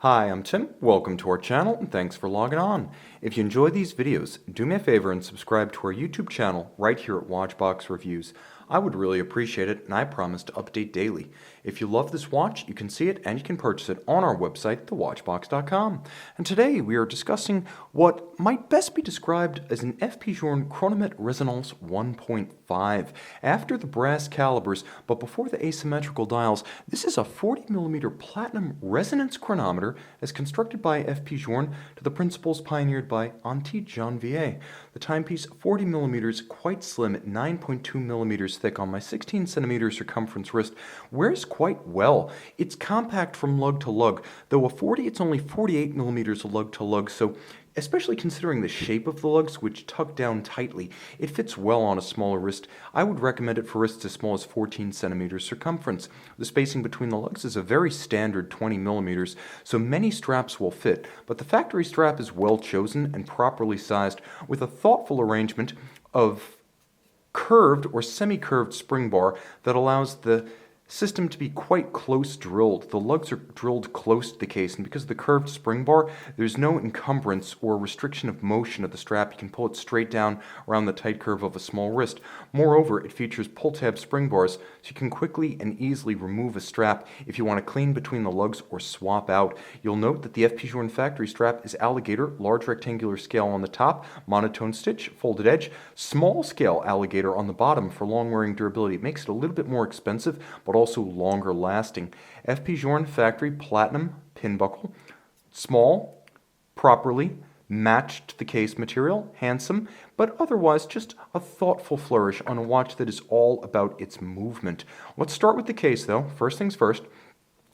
Hi, I'm Tim. Welcome to our channel and thanks for logging on. If you enjoy these videos, do me a favor and subscribe to our YouTube channel right here at Watchbox Reviews. I would really appreciate it and I promise to update daily. If you love this watch, you can see it and you can purchase it on our website, thewatchbox.com. And today we are discussing what might best be described as an FP Journe Chronometre Resonance 1.5. After the brass calibers, but before the asymmetrical dials, this is a 40mm platinum resonance chronometer as constructed by FP Journe to the principles pioneered by Untitled Chapter. The timepiece, 40mm, quite slim at 9.2mm thick on my 16cm circumference wrist, wears quite well. It's compact from lug to lug, though a 40 it's only 48mm of lug to lug, so especially considering the shape of the lugs, which tuck down tightly, it fits well on a smaller wrist. I would recommend it for wrists as small as 14cm circumference. The spacing between the lugs is a very standard 20mm, so many straps will fit, but the factory strap is well chosen and properly sized with a thoughtful arrangement of curved or semi-curved spring bar that allows the system to be quite close drilled. The lugs are drilled close to the case, and because of the curved spring bar, there's no encumbrance or restriction of motion of the strap. You can pull it straight down around the tight curve of a small wrist. Moreover, it features pull-tab spring bars, so you can quickly and easily remove a strap if you want to clean between the lugs or swap out. You'll note that the FP Journe factory strap is alligator, large rectangular scale on the top, monotone stitch, folded edge, small scale alligator on the bottom for long-wearing durability. It makes it a little bit more expensive, but also longer lasting. FP Journe factory platinum pin buckle, small, properly matched the case material, handsome, but otherwise just a thoughtful flourish on a watch that is all about its movement. Let's start with the case though. First things first.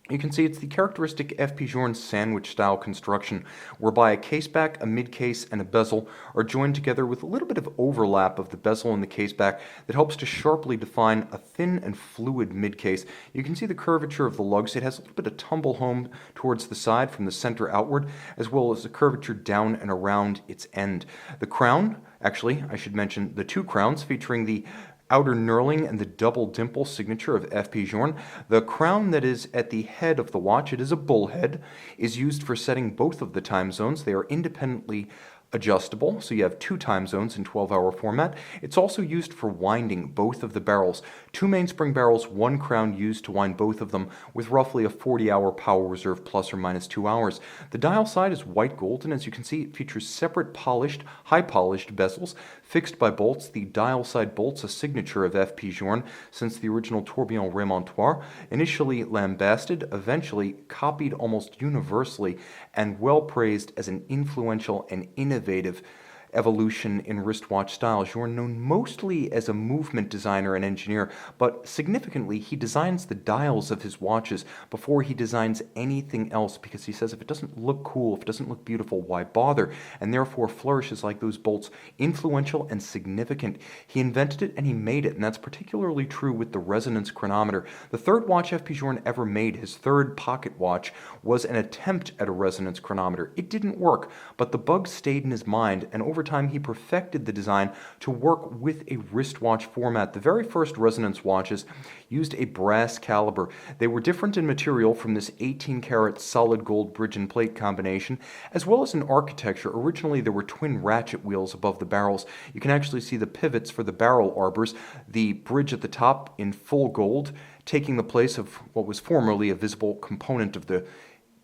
You can see it's the characteristic FP Journe sandwich style construction, whereby a case back, a mid case, and a bezel are joined together with a little bit of overlap of the bezel and the case back that helps to sharply define a thin and fluid mid case. You can see the curvature of the lugs. It has a little bit of tumble home towards the side from the center outward, as well as a curvature down and around its end. The crown, actually, I should mention the two crowns featuring the outer knurling and the double dimple signature of FP Journe. The crown that is at the head of the watch, it is a bullhead, is used for setting both of the time zones. They are independently adjustable, so you have two time zones in 12-hour format. It's also used for winding both of the barrels. Two mainspring barrels, one crown used to wind both of them with roughly a 40-hour power reserve plus or minus 2 hours. The dial side is white gold, and as you can see, it features separate polished, high-polished bezels fixed by bolts. The dial side bolts, a signature of FP Journe since the original tourbillon remontoir, initially lambasted, eventually copied almost universally, and well praised as an influential and innovative evolution in wristwatch style. Journe, known mostly as a movement designer and engineer, but significantly he designs the dials of his watches before he designs anything else, because he says if it doesn't look cool, if it doesn't look beautiful, why bother? And therefore flourishes like those bolts, influential and significant. He invented it and he made it, and that's particularly true with the resonance chronometer. The third watch FP Journe ever made, his third pocket watch, was an attempt at a resonance chronometer. It didn't work, but the bug stayed in his mind, and over time he perfected the design to work with a wristwatch format. The very first resonance watches used a brass caliber. They were different in material from this 18-karat solid gold bridge and plate combination, as well as in architecture. Originally there were twin ratchet wheels above the barrels. You can actually see the pivots for the barrel arbors, the bridge at the top in full gold, taking the place of what was formerly a visible component of the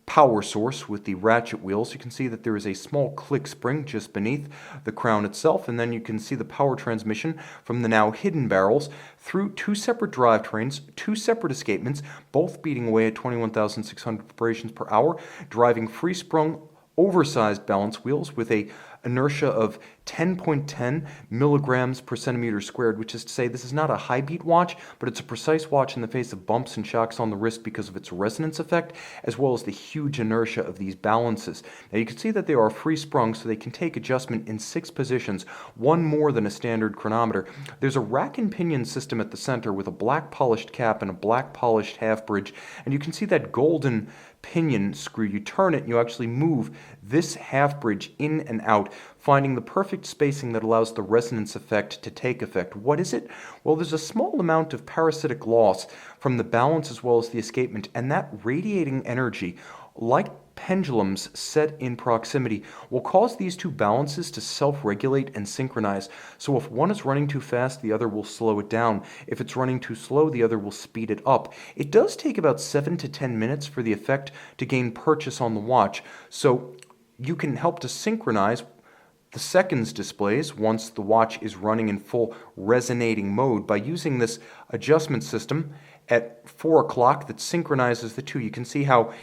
power source with the ratchet wheels. You can see that there is a small click spring just beneath the crown itself, and then you can see the power transmission from the now hidden barrels through two separate drivetrains, two separate escapements, both beating away at 21,600 vibrations per hour, driving free-sprung, oversized balance wheels with a inertia of 10.10 milligrams per centimeter squared, which is to say this is not a high beat watch, but it's a precise watch in the face of bumps and shocks on the wrist because of its resonance effect, as well as the huge inertia of these balances. Now you can see that they are free sprung, so they can take adjustment in 6 positions, one more than a standard chronometer. There's a rack and pinion system at the center with a black polished cap and a black polished half bridge, and you can see that golden pinion screw. You turn it and you actually move this half bridge in and out, finding the perfect spacing that allows the resonance effect to take effect. What is it? Well, there's a small amount of parasitic loss from the balance as well as the escapement, and that radiating energy like pendulums set in proximity, will cause these two balances to self-regulate and synchronize. So if one is running too fast, the other will slow it down. If it's running too slow, the other will speed it up. It does take about 7 to 10 minutes for the effect to gain purchase on the watch. So you can help to synchronize the seconds displays once the watch is running in full resonating mode by using this adjustment system at 4 o'clock that synchronizes the two. You can see how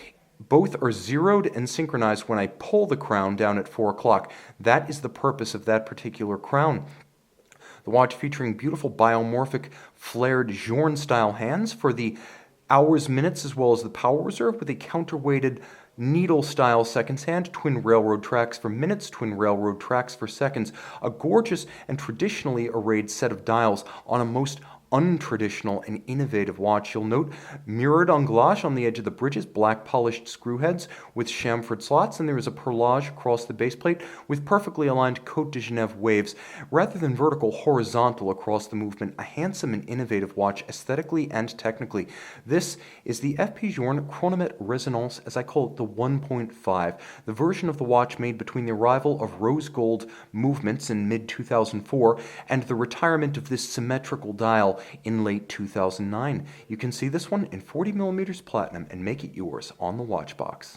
both are zeroed and synchronized when I pull the crown down at 4 o'clock. That is the purpose of that particular crown. The watch featuring beautiful biomorphic flared Journe style hands for the hours, minutes, as well as the power reserve with a counterweighted needle style seconds hand, twin railroad tracks for minutes, twin railroad tracks for seconds, a gorgeous and traditionally arrayed set of dials on a most untraditional and innovative watch. You'll note mirrored anglage on the edge of the bridges, black polished screw heads with chamfered slots, and there is a perlage across the base plate with perfectly aligned Côte de Genève waves. Rather than vertical, horizontal across the movement, a handsome and innovative watch aesthetically and technically. This is the FP Journe Chronometre Resonance, as I call it, the 1.5, the version of the watch made between the arrival of rose gold movements in mid-2004 and the retirement of this symmetrical dial in late 2009. You can see this one in 40mm platinum and make it yours on the watch box.